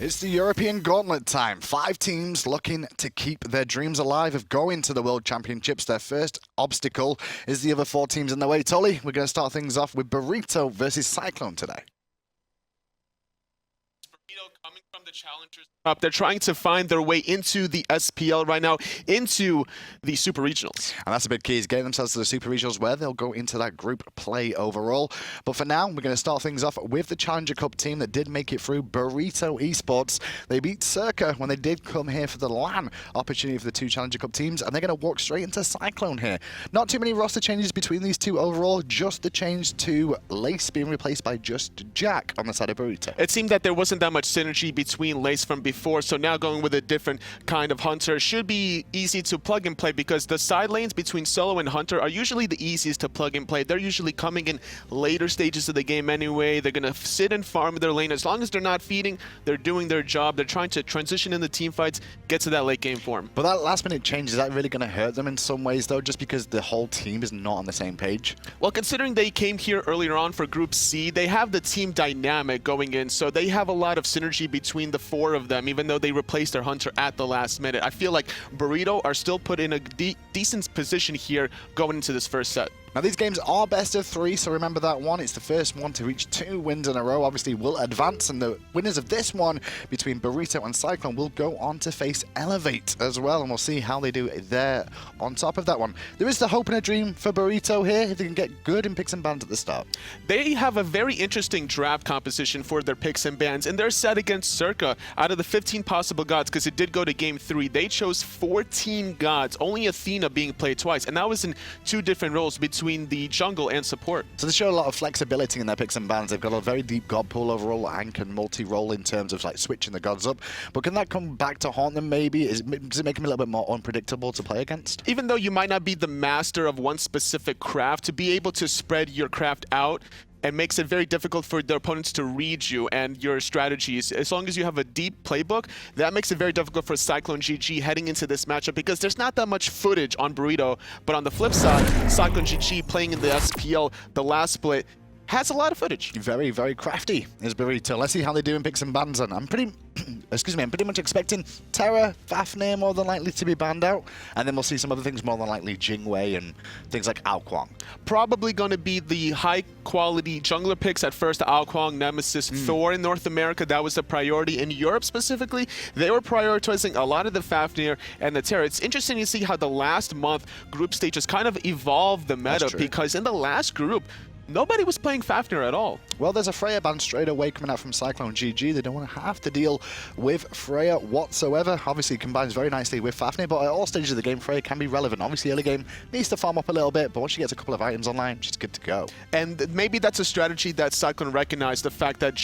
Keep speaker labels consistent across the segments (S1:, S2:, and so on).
S1: It's the European Gauntlet time. 5 teams looking to keep their dreams alive of going to the World Championships. Their first obstacle is the other 4 teams in the way. Tolly, we're going to start things off with Burrito versus Cyclone today.
S2: Coming from the challengers up, they're trying to find their way into the SPL right now, into the Super Regionals.
S1: And that's a big key, is getting themselves to the Super Regionals where they'll go into that group play overall. But for now, we're going to start things off with the Challenger Cup team that did make it through, Burrito Esports. They beat Circa when they did come here for the LAN opportunity for the 2 Challenger Cup teams, and they're going to walk straight into Cyclone here. Not too many roster changes between these 2 overall, just the change to Lace being replaced by JustJack on the side of Burrito.
S2: It seemed that there wasn't that much synergy between Lace from before, so now going with a different kind of Hunter should be easy to plug and play, because the side lanes between Solo and Hunter are usually the easiest to plug and play. They're usually coming in later stages of the game anyway. They're going to sit and farm their lane. As long as they're not feeding, they're doing their job. They're trying to transition in the team fights, get to that late game form.
S1: But that last minute change, is that really going to hurt them in some ways though, just because the whole team is not on the same page?
S2: Well, considering they came here earlier on for Group C, they have the team dynamic going in, so they have a lot of synergy between the 4 of them, even though they replaced their Hunter at the last minute. I feel like Burrito are still put in a decent position here going into this first set.
S1: Now, these games are best of 3, so remember that one. It's the first one to reach 2 wins in a row. Obviously, will advance, and the winners of this one between Burrito and Cyclone will go on to face Elevate as well, and we'll see how they do there on top of that one. There is the hope and a dream for Burrito here, if they can get good in picks and bans at the start.
S2: They have a very interesting draft composition for their picks and bans, and they're set against Circa. Out of the 15 possible gods, because it did go to Game 3, they chose 14 gods, only Athena being played twice, and that was in 2 different roles between the jungle and support.
S1: So they show a lot of flexibility in their picks and bans. They've got a very deep god pool overall and can multi-role in terms of like switching the gods up. But can that come back to haunt them maybe? Does it make them a little bit more unpredictable to play against?
S2: Even though you might not be the master of one specific craft, to be able to spread your craft out, it makes it very difficult for the opponents to read you and your strategies. As long as you have a deep playbook, that makes it very difficult for CycloneGG heading into this matchup, because there's not that much footage on Burrito. But on the flip side, CycloneGG playing in the SPL, the last split, has a lot of footage.
S1: Very, very crafty is Burrito. Let's see how they do in picks and bans. And I'm pretty much expecting Terra, Fafnir more than likely to be banned out, and then we'll see some other things more than likely, Jingwei and things like Aokwang.
S2: Probably going to be the high-quality jungler picks at first, Aokwang, Nemesis, Thor in North America. That was the priority. In Europe specifically, they were prioritizing a lot of the Fafnir and the Terra. It's interesting to see how the last month group stages kind of evolved the meta, because in the last group, nobody was playing Fafnir at all.
S1: Well, there's a Freya ban straight away coming out from CycloneGG. They don't want to have to deal with Freya whatsoever. Obviously, it combines very nicely with Fafnir, but at all stages of the game, Freya can be relevant. Obviously, early game needs to farm up a little bit, but once she gets a couple of items online, she's good to go.
S2: And maybe that's a strategy that Cyclone recognized, the fact that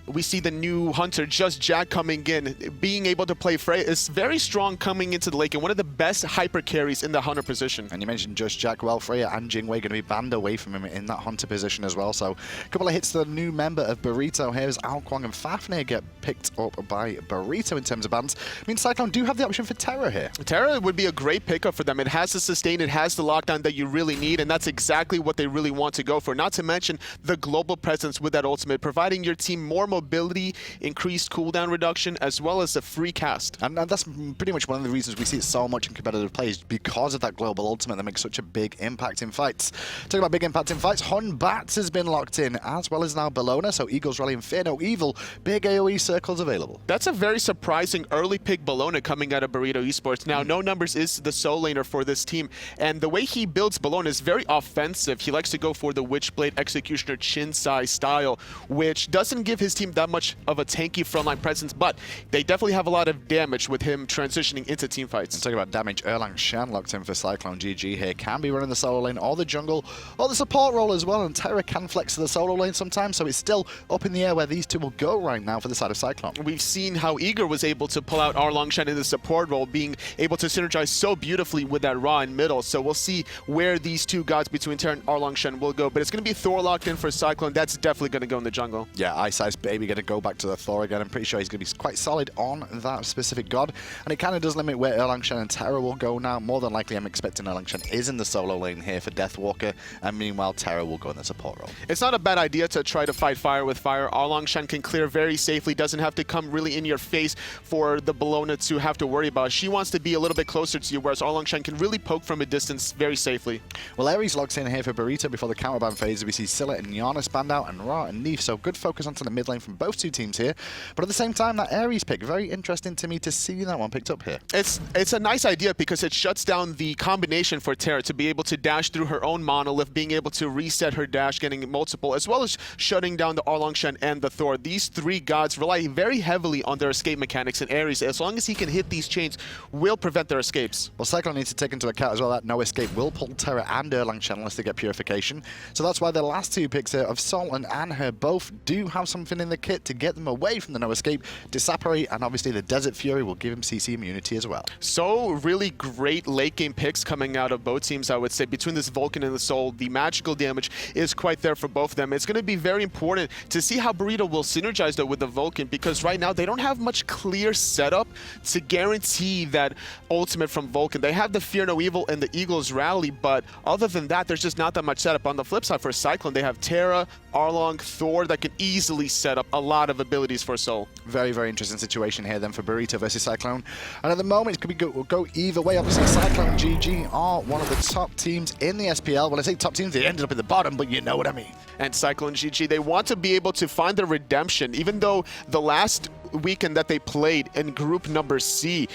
S2: we see the new Hunter, JustJack, coming in. Being able to play Freya is very strong coming into the late game. One of the best hyper carries in the Hunter position.
S1: And you mentioned JustJack. Well, Freya and Jingwei going to be banned away from him in that Hunter position as well. So a couple of hits to the new member of Burrito here as Aokwang and Fafnir get picked up by Burrito in terms of bans. I mean, Cyclone do have the option for Terra here.
S2: Terra would be a great pickup for them. It has the sustain, it has the lockdown that you really need, and that's exactly what they really want to go for. Not to mention the global presence with that ultimate, providing your team more mobility, increased cooldown reduction, as well as a free cast.
S1: And that's pretty much one of the reasons we see it so much in competitive plays, because of that global ultimate that makes such a big impact in fights. Talking about big impact in fights, Batz has been locked in, as well as now Bellona, so Eagles rallying Fear No Evil, big AoE circles available.
S2: That's a very surprising early pick, Bellona, coming out of Burrito Esports. Now, No Numbers is the solo laner for this team, and the way he builds Bellona is very offensive. He likes to go for the Witchblade Executioner Chinsai style, which doesn't give his team that much of a tanky frontline presence, but they definitely have a lot of damage with him transitioning into team fights.
S1: And talking about damage, Erlang Shen locked in for CycloneGG here. Can be running the solo lane or the jungle or the support role as well, and Terra can flex to the solo lane sometimes, so it's still up in the air where these 2 will go right now for the side of Cyclone.
S2: We've seen how Eager was able to pull out Erlang Shen in the support role, being able to synergize so beautifully with that Ra in middle, so we'll see where these 2 gods between Terra and Erlang Shen will go, but it's going to be Thor locked in for Cyclone. That's definitely going to go in the jungle.
S1: Yeah, iceicebabyy Baby going to go back to the Thor again. I'm pretty sure he's going to be quite solid on that specific god. And it kind of does limit where Erlang, Shen and Terra will go now. More than likely, I'm expecting Erlang Shen is in the solo lane here for Deathwalker. And meanwhile, Terra will go in the support role.
S2: It's not a bad idea to try to fight fire with fire. Erlang Shen can clear very safely, doesn't have to come really in your face for the Bellona to have to worry about. She wants to be a little bit closer to you, whereas Erlang Shen can really poke from a distance very safely.
S1: Well, Ares logs in here for Burrito before the counterban phase. We see Scylla and Yana spanned out, and Ra and Neef, so good focus onto the mid lane from both two teams here. But at the same time, that Ares pick, very interesting to me to see that one picked up here.
S2: It's a nice idea because it shuts down the combination for Terra to be able to dash through her own monolith, being able to reset her dash, getting multiple, as well as shutting down the Erlang Shen and the Thor. These three gods rely very heavily on their escape mechanics, and Ares, as long as he can hit these chains, will prevent their escapes.
S1: Well, Cyclone needs to take into account as well that no escape will pull Terra and Erlang Shen unless they get purification. So that's why the last two picks here of Sol and Anhur both do have something in the kit to get them away from the no escape. Disapparate, and obviously the Desert Fury will give him CC immunity as well.
S2: So really great late game picks coming out of both teams, I would say. Between this Vulcan and the Soul, the magical damage is quite there for both of them. It's going to be very important to see how Burrito will synergize though with the Vulcan, because right now they don't have much clear setup to guarantee that ultimate from Vulcan. They have the Fear No Evil and the Eagles Rally, but other than that, there's just not that much setup. On the flip side for Cyclone, they have Terra, Erlang, Thor that can easily set up a lot of abilities for Soul.
S1: Very, very interesting situation here then for Burrito versus Cyclone. And at the moment, it could go either way. Obviously, CycloneGG are one of the top teams in the SPL. When I say top teams, they ended up at the bottom, but you know what I mean.
S2: And CycloneGG, they want to be able to find their redemption, even though the last weekend that they played in group number C,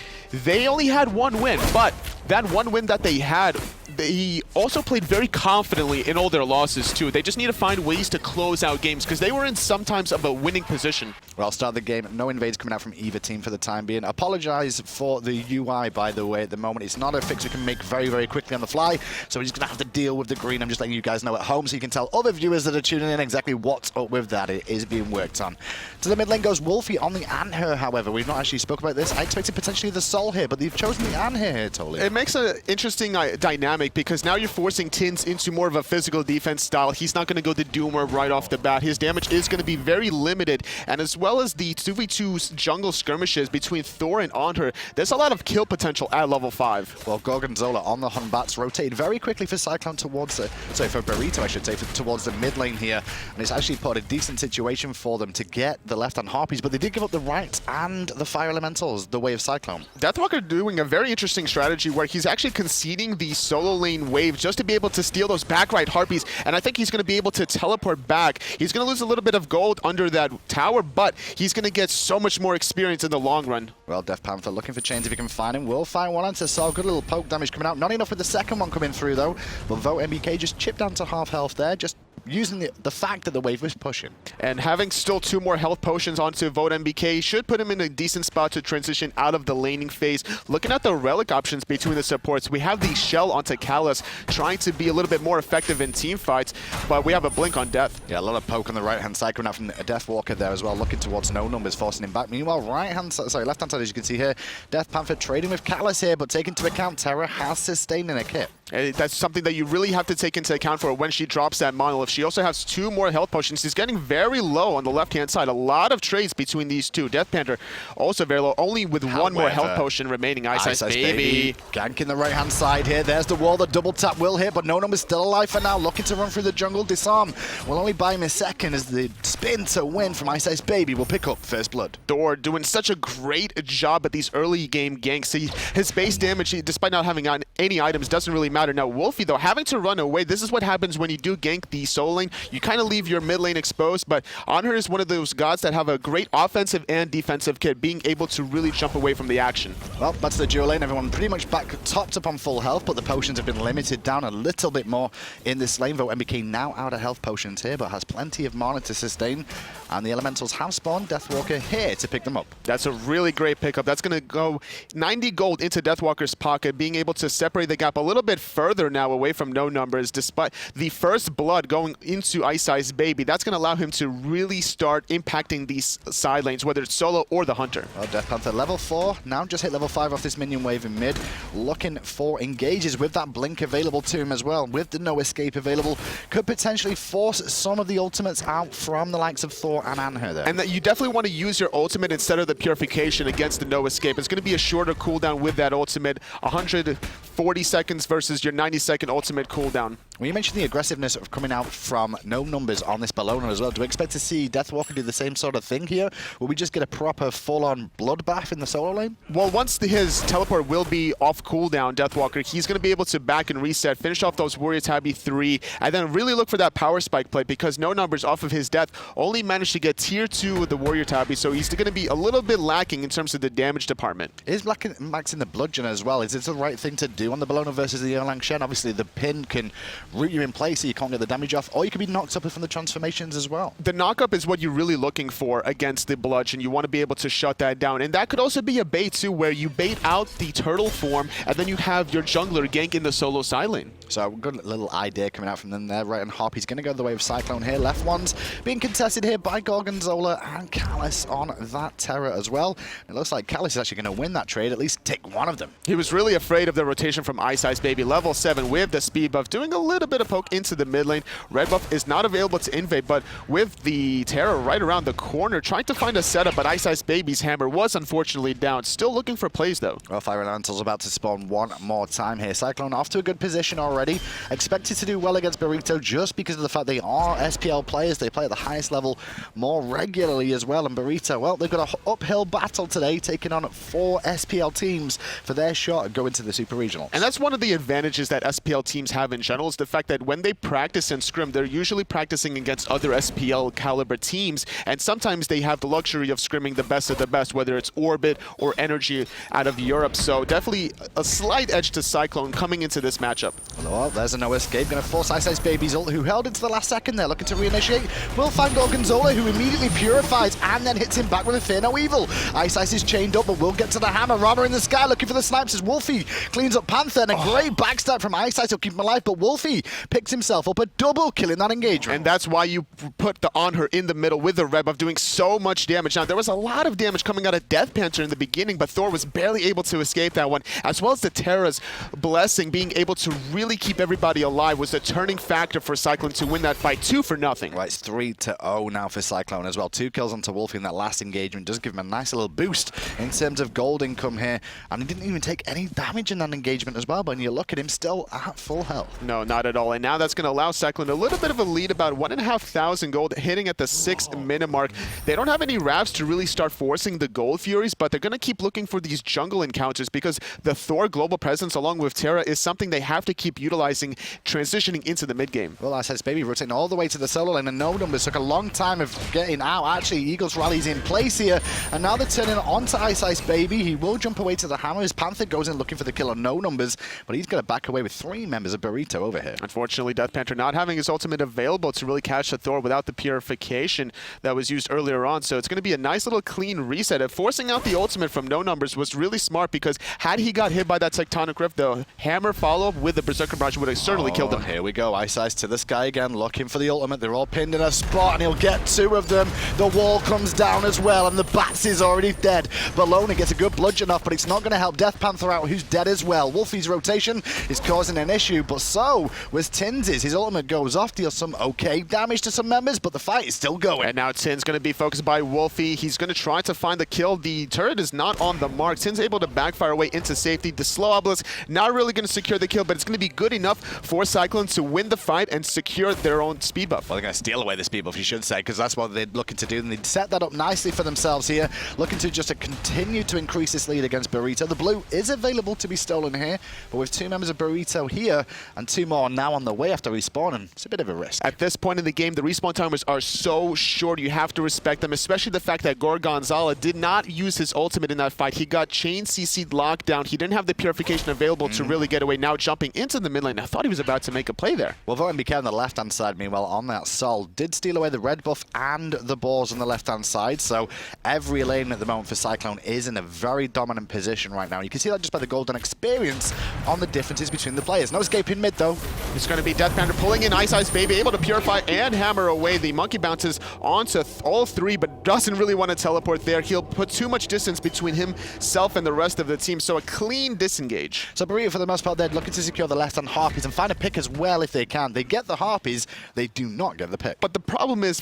S2: they only had one win, but that one win that they had, they also played very confidently in all their losses too. They just need to find ways to close out games because they were in sometimes of a winning position.
S1: Well, I'll start the game. No invades coming out from either team for the time being. Apologize for the UI, by the way, at the moment. It's not a fix we can make very, very quickly on the fly, so we're just going to have to deal with the green. I'm just letting you guys know at home so you can tell other viewers that are tuning in exactly what's up with that. It is being worked on. To the mid lane goes Wlfy on the Anhur, however. We've not actually spoke about this. I expected potentially the Sol here, but they've chosen the Anhur here, totally.
S2: It makes an interesting dynamic because now you're forcing Tynz into more of a physical defense style. He's not going to go the Doomer right off the bat. His damage is going to be very limited, and as well as the 2v2 jungle skirmishes between Thor and Anhur, there's a lot of kill potential at level 5.
S1: Well, Gorgonzolla on the Hun Batz rotated very quickly for Cyclone towards the, sorry, for Burrito, I should say, towards the mid lane here, and it's actually put a decent situation for them to get the left-hand Harpies, but they did give up the right and the fire elementals, the way of Cyclone.
S2: Deathwalker doing a very interesting strategy where he's actually conceding the solo lane wave just to be able to steal those back right Harpies, and I think he's going to be able to teleport back. He's going to lose a little bit of gold under that tower, but he's going to get so much more experience in the long run.
S1: Well, DeathPanter looking for chains if he can find him. Will find one onto Sol. Good little poke damage coming out. Not enough with the second one coming through, though. But VoteNBK just chipped down to half health there, just using the fact that the wave was pushing.
S2: And having still 2 more health potions onto VoteNBK should put him in a decent spot to transition out of the laning phase. Looking at the relic options between the supports, we have the Shell onto Callus, trying to be a little bit more effective in team fights, but we have a blink on Death.
S1: Yeah, a lot of poke on the right-hand side coming out from Deathwalker there as well, looking towards no numbers, forcing him back. Meanwhile, left-hand side, as you can see here, DeathPanter trading with Callus here, but taking into account Terra has sustained in a kit.
S2: And that's something that you really have to take into account for when she drops that monolith. She also has 2 more health potions. She's getting very low on the left-hand side. A lot of trades between these two. DeathPanter also very low, only with
S1: However,
S2: 1 more health potion remaining. Iceicebabyy.
S1: Ganking the right-hand side here. There's the wall. The double tap will hit, but no number's still alive for now. Looking to run through the jungle. Disarm will only buy him a second as the spin to win from iceicebabyy will pick up first blood.
S2: Thor doing such a great job at these early game ganks. His base damage, despite not having any items, doesn't really matter. Now, Wlfy, though, having to run away, this is what happens when you do gank the solo lane. You kind of leave your mid lane exposed, but Anhur is one of those gods that have a great offensive and defensive kit, being able to really jump away from the action.
S1: Well, that's the dual lane. Everyone pretty much back topped up on full health, but the potions have been limited down a little bit more in this lane. VoteNBK now out of health potions here, but has plenty of mana to sustain, and the elementals have spawned Deathwalker here to pick them up.
S2: That's a really great pickup. That's going to go 90 gold into Deathwalker's pocket, being able to separate separate the gap a little bit further now away from no numbers, despite the first blood going into iceicebabyy. That's going to allow him to really start impacting these side lanes, whether it's solo or the hunter.
S1: Well, DeathPanter level 4, now just hit level 5 off this minion wave in mid, looking for engages with that blink available to him as well, with the no escape available, could potentially force some of the ultimates out from the likes of Thor and Anhur there.
S2: And that you definitely want to use your ultimate instead of the purification against the no escape. It's going to be a shorter cooldown with that ultimate, 140 seconds versus your 90-second ultimate cooldown.
S1: Well, you mentioned the aggressiveness of coming out from no numbers on this Bellona as well. Do we expect to see Deathwalker do the same sort of thing here? Will we just get a proper full-on bloodbath in the solo lane?
S2: Well, once his teleport will be off cooldown, Deathwalker, he's going to be able to back and reset, finish off those Warrior Tabby 3, and then really look for that power spike play, because no numbers off of his death only managed to get tier 2 with the Warrior Tabby, so he's going to be a little bit lacking in terms of the damage department.
S1: Is maxing the bludgeon as well? Is it the right thing to do on the Bellona versus the Erlang Shen? Obviously, the pin can root you in place so you can't get the damage off, or you could be knocked up from the transformations as well.
S2: The knockup is what you're really looking for against the bludgeon. You want to be able to shut that down, and that could also be a bait too, where you bait out the turtle form, and then you have your jungler gank in the solo side lane.
S1: So good little idea coming out from them there. Right on hop, he's going to go the way of Cyclone here. Left one's being contested here by Gorgonzolla and Callus on that Terra as well. It looks like Callus is actually going to win that trade, at least take one of them.
S2: He was really afraid of the rotation from iceicebabyy. Level 7 with the speed buff, doing a little bit of poke into the mid lane. Red buff is not available to invade, but with the Terra right around the corner, trying to find a setup, but iceicebaby's hammer was unfortunately down. Still looking for plays though.
S1: Well, Fire Elemental's about to spawn one more time here. Cyclone off to a good position already. Expected to do well against Burrito just because of the fact they are SPL players. They play at the highest level more regularly as well. And Burrito, well, they've got an uphill battle today, taking on 4 SPL teams for their shot at going to the Super Regionals.
S2: And that's one of the advantages that SPL teams have in general, is the fact that when they practice and scrim, they're usually practicing against other SPL caliber teams, and sometimes they have the luxury of scrimming the best of the best, whether it's Orbit or Energy out of Europe. So definitely a slight edge to Cyclone coming into this matchup.
S1: Well, there's a no escape, going to force iceicebaby's ult, who held into the last second there, looking to reinitiate. Will find Gorgonzolla, who immediately purifies and then hits him back with a Fear No Evil. Ice is chained up, but will get to the hammer. Rama in the sky looking for the snipes as Wlfy cleans up Panther, and a great backstab from Ice will keep him alive, but Wlfy picks himself up a double kill in that engagement.
S2: And that's why you put the Anhur in the middle with the red buff, doing so much damage. Now, there was a lot of damage coming out of DeathPanter in the beginning, but Thor was barely able to escape that one, as well as the Terra's blessing. Being able to really keep everybody alive was the turning factor for Cyclone to win that fight 2-0.
S1: Right, it's 3-0 now for Cyclone as well. 2 kills onto Wlfy in that last engagement does give him a nice little boost in terms of gold income here, and he didn't even take any damage in that engagement as well, but when you look at him, still at full health.
S2: No, not at all. And now that's going to allow Cyclone a little bit of a lead, about 1,500 gold, hitting at the 6-minute mark. They don't have any wraps to really start forcing the gold furies, but they're going to keep looking for these jungle encounters, because the Thor global presence along with Terra is something they have to keep utilizing, transitioning into the mid game.
S1: Well, iceicebabyy rotating all the way to the solo lane, and no numbers took a long time of getting out. Actually, Eagles rallies in place here, and now they're turning onto iceicebabyy. He will jump away to the hammer. His Panther goes in looking for the kill on no numbers, but he's going to back away with 3 members of Burrito over here.
S2: Unfortunately, DeathPanter not having his ultimate available to really catch the Thor without the purification that was used earlier on, so it's going to be a nice little clean reset. Forcing out the ultimate from no numbers was really smart, because had he got hit by that Tectonic Rift, the hammer follow-up with the Berserker Barrage would have certainly killed him.
S1: Here we go, Ice to the sky again, looking for the ultimate. They're all pinned in a spot, and he'll get 2 of them. The wall comes down as well, and the Batz is already dead. Bellona gets a good bludgeon off, but it's not going to help DeathPanter out, who's dead as well. Wlfy's rotation is causing an issue, but so was Tynz's. His ultimate goes off, deals some okay damage to some members, but the fight is still going.
S2: And now Tynz going to be focused by Wlfy. He's going to try to find the kill. The turret is not on the mark. Tynz able to backfire away into safety. The slow obelisk not really going to secure the kill, but it's going to be good enough for Cyclone to win the fight and secure their own speed buff.
S1: Well, they're going to steal away the speed buff, you should say, because that's what they're looking to do, and they'd set that up nicely for themselves here, looking to just continue to increase this lead against Burrito. The blue is available to be stolen here, but with 2 members of Burrito here and 2 more now on the way after respawning, it's a bit of a risk.
S2: At this point in the game, the respawn timers are so short, you have to respect them, especially the fact that Gorgonzolla did not use his ultimate in that fight. He got chain CC'd lockdown. He didn't have the purification available to really get away. Now jumping into the mid lane. I thought he was about to make a play there.
S1: Well, VoteNBK on the left-hand side, meanwhile, on that Sol, did steal away the red buff and the balls on the left-hand side, so every lane at the moment for Cyclone is in a very dominant position right now. You can see that just by the golden experience on the differences between the players. No escaping mid, though.
S2: It's going to be DeathPanter pulling in iceicebabyy, able to purify and hammer away. The monkey bounces onto all three, but doesn't really want to teleport there. He'll put too much distance between himself and the rest of the team, so a clean disengage.
S1: So Burrito, for the most part, they're looking to secure the left-hand Harpies and find a pick as well if they can. They get the Harpies, they do not get the pick.
S2: But the problem is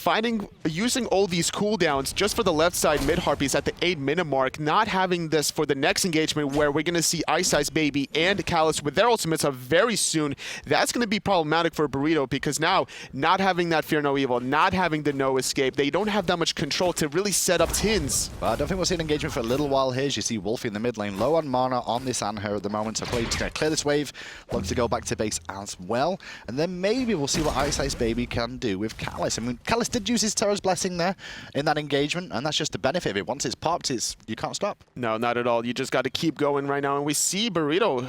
S2: using all these cooldowns just for the left side mid Harpies at the 8-minute mark, not having this for the next engagement where we're going to see iceicebabyy and Callus with their ultimates up very soon. That's going to be problematic for Burrito because now, not having that Fear No Evil, not having the no escape, they don't have that much control to really set up Tynz.
S1: Well, I don't think we'll see an engagement for a little while here. You see Wlfy in the mid lane, low on mana on this Anhur at the moment, so probably just going to clear this wave, look to go back to base as well, and then maybe we'll see what iceicebabyy can do with Callus. I mean, Callus did use his Terra's Blessing there in that engagement, and that's just the benefit of it. Once it's popped, you can't stop.
S2: No, not at all. You just got to keep going right now, and we see Burrito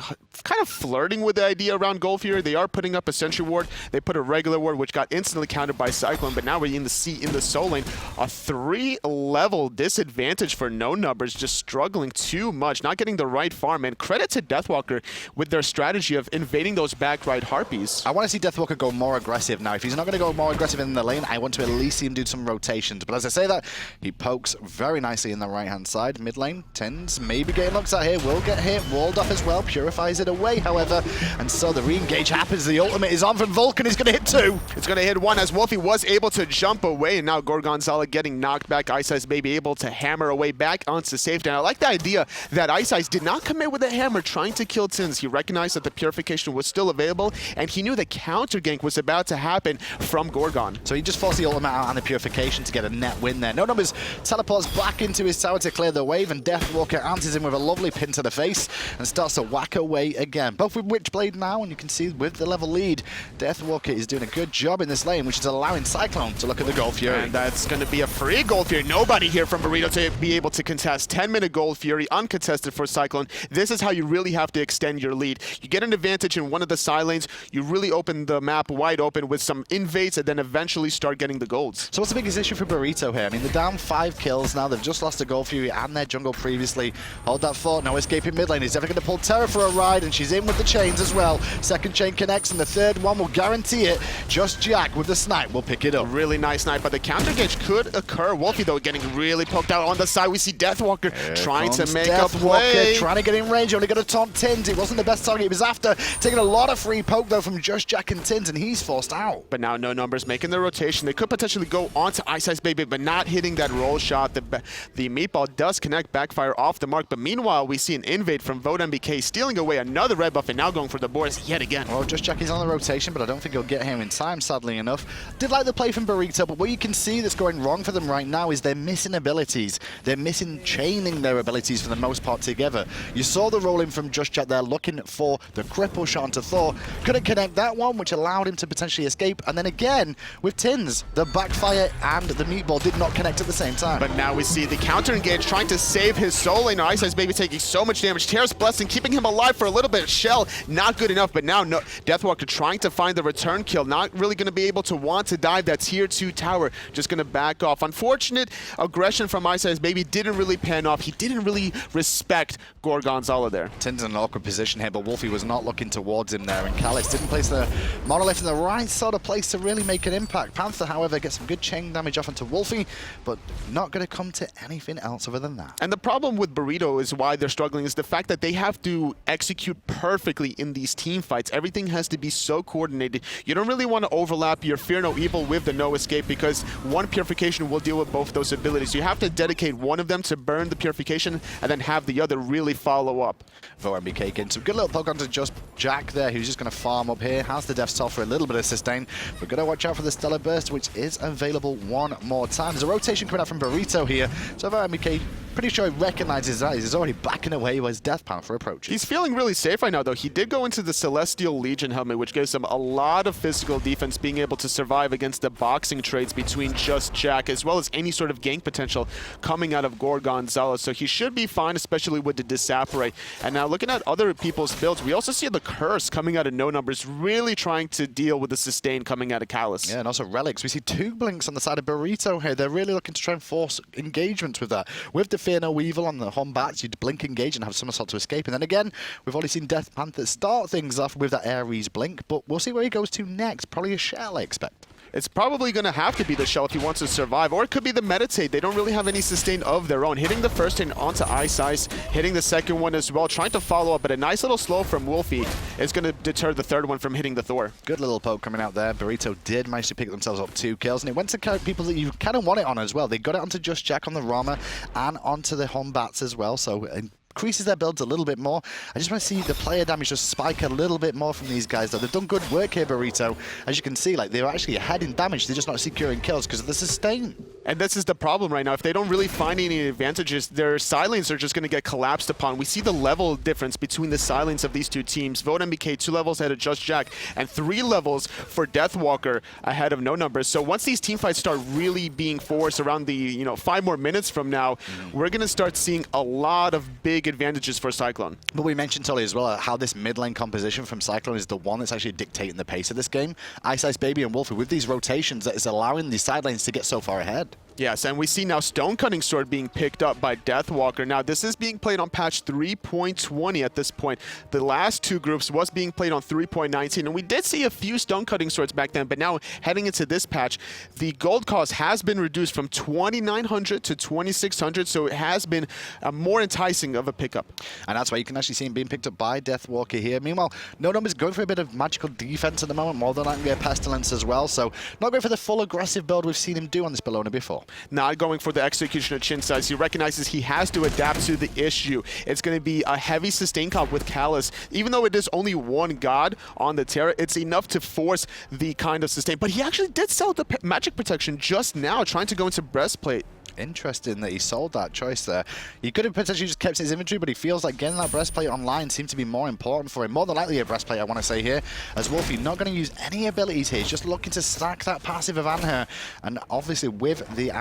S2: kind of flirting with the idea around Wlfy. They are putting up a sentry ward. They put a regular ward, which got instantly countered by Cyclone, but now we're in the Sol lane. A 3-level disadvantage for no numbers, just struggling too much, not getting the right farm, and credit to Deathwalker with their strategy of invading those back right Harpies.
S1: I want to see Deathwalker go more aggressive now. If he's not going to go more aggressive in the lane, I want to at least see him do some rotations. But as I say that, he pokes very nicely in the right-hand side. Mid lane, Tynz maybe getting looked at here, will get hit, walled off as well, purifies it away, however, and so the re-engage happens. The ultimate is on from Vulcan, he's going to hit 2.
S2: It's going to hit 1 as Wlfy was able to jump away, and now Gorgonzolla getting knocked back. iceicebabyy able to hammer away back onto safety. And I like the idea that Iceice did not commit with a hammer trying to kill Tynz. He recognized that the purification was still available, and he knew the counter gank was about to happen from Gorgon.
S1: So he just forced the ultimate out and the purification to get a net win there. No numbers teleports back into his tower to clear the wave, and Deathwalker answers him with a lovely pin to the face and starts to whack away again. Both with Witchblade now, and you can see with the level lead, Deathwalker is doing a good job in this lane, which is allowing Cyclone to look at the Gold Fury.
S2: And that's going to be a free Gold Fury. Nobody here from Burrito to be able to contest. 10-minute Gold Fury, uncontested for Cyclone. This is how you really have to extend your lead. You get an advantage in one of the side lanes, you really open the map wide open with some invades, and then eventually start getting the golds.
S1: So what's the biggest issue for Burrito here? I mean, they're down 5 kills now. They've just lost the Gold Fury and their jungle previously. Hold that fort, no escaping mid lane. He's ever going to pull Terra for a ride, and she's in with the chains as well. Second chain connects, and the third one will guarantee it. JustJack with the snipe will pick it up.
S2: Really nice snipe, but the counter gauge could occur. Wlfy, though, getting really poked out on the side. We see Deathwalker trying to make a play.
S1: Trying to get in range, only got to taunt Tynz. It wasn't the best target he was after. Taking a lot of free poke, though, from JustJack and Tynz, and he's forced out.
S2: But now no numbers making the rotation. They could potentially go onto iceicebabyy, but not hitting that roll shot. The meatball does connect, backfire off the mark, but meanwhile, we see an invade from VoteNBK, stealing away another red buff, and now going for the boards yet again.
S1: Well, JustJack is on the rotation, but I don't think he'll get here in time, sadly enough. Did like the play from Burrito, but what you can see that's going wrong for them right now is they're missing abilities. They're missing chaining their abilities for the most part together. You saw the roll in from JustJack there, looking for the cripple shot onto Thor. Couldn't connect that one, which allowed him to potentially escape. And then again, with Tynz, the backfire and the meatball did not connect at the same time.
S2: But now we see the counter engage trying to save his soul lane. iceicebabyy taking so much damage. Terra's Blessing keeping him alive for a little bit. Shell, not good enough, but now Deathwalker trying to find the return kill. Not really going to be able to want to dive that tier 2 tower. Just going to back off. Unfortunate aggression from iceicebabyy didn't really pan off. He didn't really respect Gorgonzolla there.
S1: Tynz in an awkward position here, but Wlfy was not looking towards him there, and Callus didn't place the monolith in the right sort of place to really make an impact. Panther, however, gets some good chain damage off onto Wlfy, but not going to come to anything else other than that.
S2: And the problem with Burrito is why they're struggling is the fact that they have to execute perfectly in these team fights. Everything has to be so coordinated. You don't really want to overlap your Fear No Evil with the No Escape because one purification will deal with both those abilities. You have to dedicate one of them to burn the purification and then have the other really follow up.
S1: VoteNBK getting some good little poke onto JustJack there, who's just going to farm up here. Has the Death Toll for a little bit of sustain. We're going to watch out for the Stellar Burst, which is available one more time. There's a rotation coming out from Burrito here, so VoteNBK pretty sure he recognizes that. He's already backing away as DeathPanter approaches.
S2: He's feeling really safe right now, though. He did go into the Celestial Legion helmet, which gives him a lot of physical defense, being able to survive against the boxing trades between JustJack, as well as any sort of gank potential coming out of Gorgonzolla. So he should be fine, especially with the Disapparate. And now looking at other people's builds, we also see the Curse coming out of No Numbers, really trying to deal with the sustain coming out of Callus.
S1: Yeah, and also Relics. We see 2 blinks on the side of Burrito here. They're really looking to try and force engagement with that. With the Fear No Evil on the Batz, you'd blink engage and have somersault to escape. And then again, we've already seen DeathPanter start things off with that Ares blink, but we'll see where he goes to next. Probably a Shell, I expect.
S2: It's probably going to have to be the Shell if he wants to survive, or it could be the Meditate. They don't really have any sustain of their own. Hitting the first hit onto Ice, hitting the second one as well, trying to follow up, but a nice little slow from Wlfy is going to deter the third one from hitting the Thor.
S1: Good little poke coming out there. Burrito did manage to pick themselves up 2 kills, and it went to people that you kind of want it on as well. They got it onto JustJack on the Rama and onto the Batz as well, so increases their builds a little bit more. I just want to see the player damage just spike a little bit more from these guys, though. They've done good work here, Burrito. As you can see, like, they're actually ahead in damage. They're just not securing kills because of the sustain.
S2: And this is the problem right now. If they don't really find any advantages, their sidelines are just going to get collapsed upon. We see the level difference between the sidelines of these two teams. VoteNBK 2 levels ahead of JustJack and 3 levels for Deathwalker ahead of No Numbers. So once these team fights start really being forced around the 5 more minutes from now, we're going to start seeing a lot of big advantages for Cyclone.
S1: But we mentioned, Tolly, as well, how this mid lane composition from Cyclone is the one that's actually dictating the pace of this game. iceicebabyy and Wlfy, with these rotations, that is allowing the side lanes to get so far ahead.
S2: Yes, and we see now Stonecutting Sword being picked up by Deathwalker. Now, this is being played on patch 3.20 at this point. The last 2 groups was being played on 3.19, and we did see a few Stonecutting Swords back then, but now heading into this patch, the gold cost has been reduced from 2,900 to 2,600, so it has been more enticing of a pickup.
S1: And that's why you can actually see him being picked up by Deathwalker here. Meanwhile, No Numbers going for a bit of magical defense at the moment, more than likely a Pestilence as well, so not going for the full aggressive build we've seen him do on this Bellona before.
S2: Not going for the execution of Chin size. He recognizes he has to adapt to the issue. It's going to be a heavy sustain comp with Callus. Even though it is only 1 god on the Terra, it's enough to force the kind of sustain. But he actually did sell the magic protection just now, trying to go into breastplate.
S1: Interesting that he sold that choice there. He could have potentially just kept his inventory, but he feels like getting that breastplate online seemed to be more important for him. More than likely a breastplate, I want to say here, as Wlfy not going to use any abilities here. He's just looking to stack that passive of Anhur, and obviously with the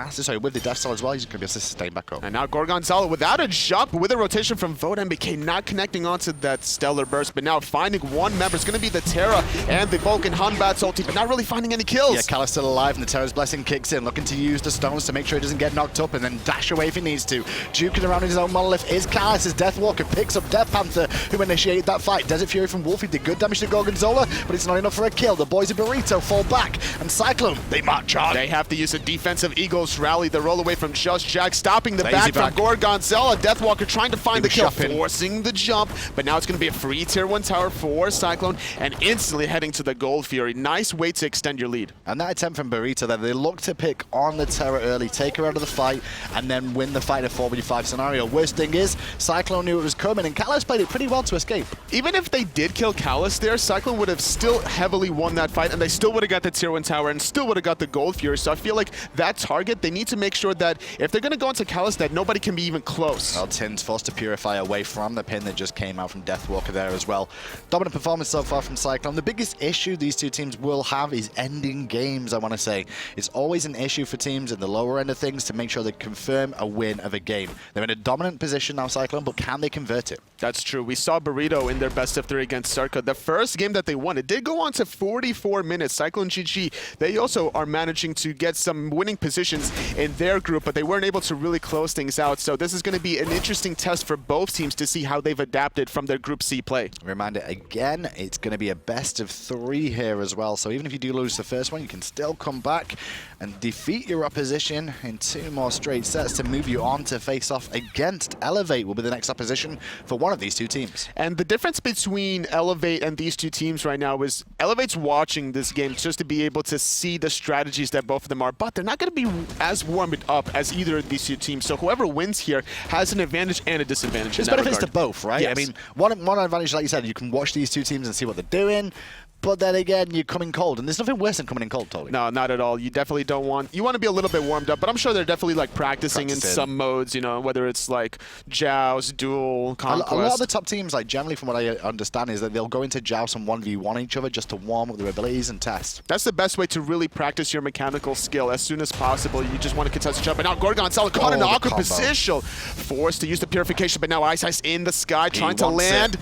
S1: Death Cell as well, he's going to be able to sustain back up.
S2: And now Gorgonzolla without a jump, with a rotation from VoteNBK, not connecting onto that stellar burst, but now finding one member. It's going to be the Terra and the Vulcan Batz ulti, but not really finding any kills.
S1: Yeah, Callus still alive, and the Terra's Blessing kicks in, looking to use the stones to make sure he doesn't get knocked up and then dash away if he needs to. Duking around his own monolith is Callus as Deathwalker picks up DeathPanter, who initiated that fight. Desert Fury from Wlfy did good damage to Gorgonzolla, but it's not enough for a kill. The boys of Burrito fall back, and Cyclone, they march on.
S2: They have to use a defensive Eagles rally. The roll away from JustJack, stopping the
S1: Lazy
S2: back from Gorgonzolla. Deathwalker trying to find the kill,
S1: shopping.
S2: forcing the jump, but now it's going to be a free tier 1 tower for Cyclone, and instantly heading to the Gold Fury. Nice way to extend your lead.
S1: And that attempt from Burrito there, they look to pick on the Terra early, take her out of the fight, and then win the fight in a 4v5 scenario. Worst thing is, Cyclone knew it was coming, and Callus played it pretty well to escape.
S2: Even if they did kill Callus there, Cyclone would have still heavily won that fight, and they still would have got the tier 1 tower and still would have got the Gold Fury. So I feel like that target, they need to make sure that if they're going to go into Callus, that nobody can be even close.
S1: Well, Tynz forced to purify away from the pin that just came out from Deathwalker there as well. Dominant performance so far from Cyclone. The biggest issue these two teams will have is ending games, I want to say. It's always an issue for teams at the lower end of things to make sure they confirm a win of a game. They're in a dominant position now, Cyclone, but can they convert it?
S2: That's true. We saw Burrito in their best of 3 against Circa. The first game that they won, it did go on to 44 minutes. CycloneGG, they also are managing to get some winning positions in their group, but they weren't able to really close things out. So this is going to be an interesting test for both teams to see how they've adapted from their Group C play.
S1: Reminder again, it's going to be a best of 3 here as well. So even if you do lose the first one, you can still come back and defeat your opposition in 2 more straight sets to move you on to face off against Elevate will be the next opposition for one of these 2 teams.
S2: And the difference between Elevate and these 2 teams right now is Elevate's watching this game just to be able to see the strategies that both of them are, but they're not going to be as warmed up as either of these 2 teams. So whoever wins here has an advantage and a disadvantage.
S1: There's benefits to both, right?
S2: Yes.
S1: I mean, one advantage, like you said, you can watch these 2 teams and see what they're doing. but then again, you're coming cold, and there's nothing worse than coming in cold, totally.
S2: No, not at all. You definitely don't want... You want to be a little bit warmed up, but I'm sure they're definitely like practicing in some modes, you know, whether it's like Joust, Duel, Conquest.
S1: A lot of the top teams, like generally from what I understand, is that they'll go into Joust and 1v1 each other just to warm up their abilities and test.
S2: That's the best way to really practice your mechanical skill as soon as possible. You just want to contest each other. But now Gorgonzolla caught in an awkward position. Forced to use the purification, but now Ice in the sky, trying to land.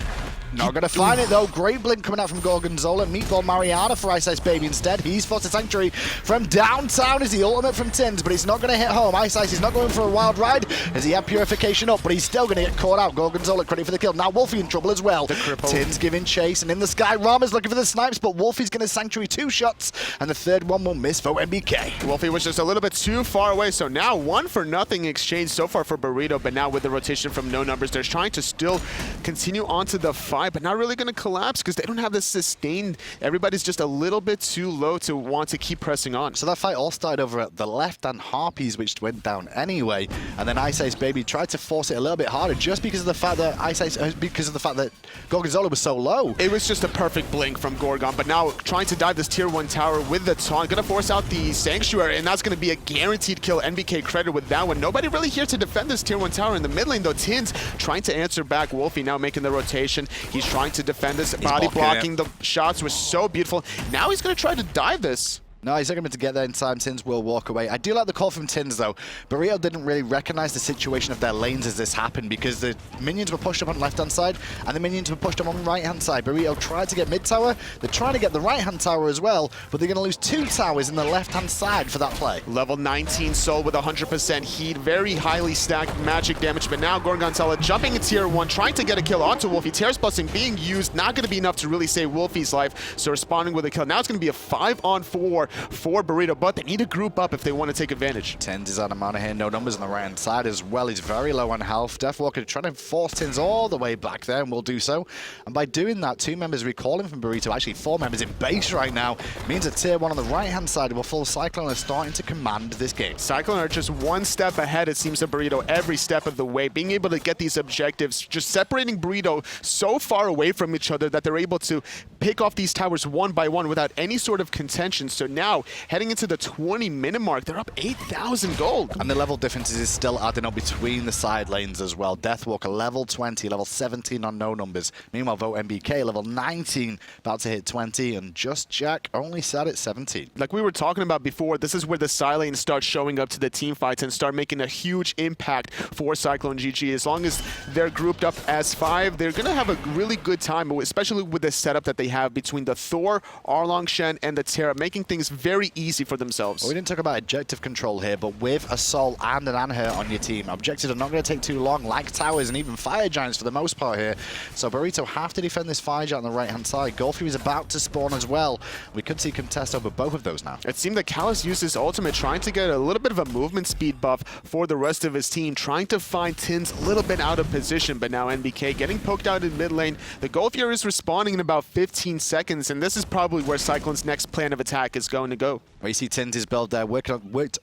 S1: Not going to find it, though. Great blink coming out from Gorgonzola. Meatball Mariana for iceicebabyy instead. He's forced a Sanctuary from downtown as the ultimate from Tynz, but he's not going to hit home. Ice is not going for a wild ride as he had Purification up, but he's still going to get caught out. Gorgonzola credit for the kill. Now Wlfy in trouble as well. Tynz giving chase, and in the sky, Rama's looking for the snipes, but Wlfy's going to Sanctuary 2 shots, and the third one will miss VoteNBK.
S2: Wlfy was just a little bit too far away, so now 1-0 exchange so far for Burrito, but now with the rotation from no numbers, they're trying to still continue onto the fight, but not really going to collapse because they don't have this sustained. Everybody's just a little bit too low to want to keep pressing on.
S1: So that fight all started over at the left and Harpies, which went down anyway, and then iceicebabyy tried to force it a little bit harder just because of the fact that Gorgonzola was so low.
S2: It was just a perfect blink from Gorgon, but now trying to dive this tier 1 tower with the taunt, gonna force out the Sanctuary, and that's gonna be a guaranteed kill. NBK credit with that one. Nobody really here to defend this tier 1 tower in the mid lane though. Tynz trying to answer back. Wlfy now making the rotation. He's trying to defend this. Body blocking the shots was so beautiful. Now he's gonna try to dive this.
S1: No, he's not going to get there in time. Tynz will walk away. I do like the call from Tynz, though. Burrito didn't really recognize the situation of their lanes as this happened because the minions were pushed up on the left-hand side and the minions were pushed up on the right-hand side. Burrito tried to get mid-tower. They're trying to get the right-hand tower as well, but they're going to lose 2 towers in the left-hand side for that play.
S2: Level 19 Soul with 100% heat. Very highly stacked magic damage, but now Gorgonzola jumping in tier 1, trying to get a kill onto Wlfy. Terra's blessing being used, not going to be enough to really save Wlfy's life, so responding with a kill. Now it's going to be a 5-on-4 for Burrito, but they need to group up if they want to take advantage.
S1: Tynz is out of mana here, no numbers on the right-hand side as well. He's very low on health. Deathwalker trying to force Tynz all the way back there, and will do so. And by doing that, 2 members recalling from Burrito, actually 4 members in base right now, means that tier 1 on the right-hand side will full Cyclone are starting to command this game.
S2: Cyclone are just 1 step ahead, it seems, of Burrito every step of the way. Being able to get these objectives, just separating Burrito so far away from each other that they're able to pick off these towers one by one without any sort of contention. So now, heading into the 20-minute mark, they're up 8,000 gold.
S1: And the level differences is still adding up between the side lanes as well. Deathwalker level 20, level 17 on no numbers. Meanwhile, VoteNBK level 19, about to hit 20, and JustJack only sat at 17.
S2: Like we were talking about before, this is where the side lanes start showing up to the team fights and start making a huge impact for CycloneGG. As long as they're grouped up as 5, they're going to have a really good time, especially with the setup that they have between the Thor, Erlang, Shen, and the Terra, making things very easy for themselves.
S1: Well, we didn't talk about objective control here, but with a Soul and an Anhur on your team, objectives are not going to take too long, like towers and even fire giants for the most part here. So Burrito have to defend this fire giant on the right-hand side. Wlfy is about to spawn as well. We could see contest over both of those now.
S2: It seemed that Callus used his ultimate, trying to get a little bit of a movement speed buff for the rest of his team, trying to find Tynz a little bit out of position, but now NBK getting poked out in mid lane. The Wlfy is respawning in about 15 seconds, and this is probably where Cyclone's next plan of attack is going to go.
S1: Well, you see Tynz' build there, worked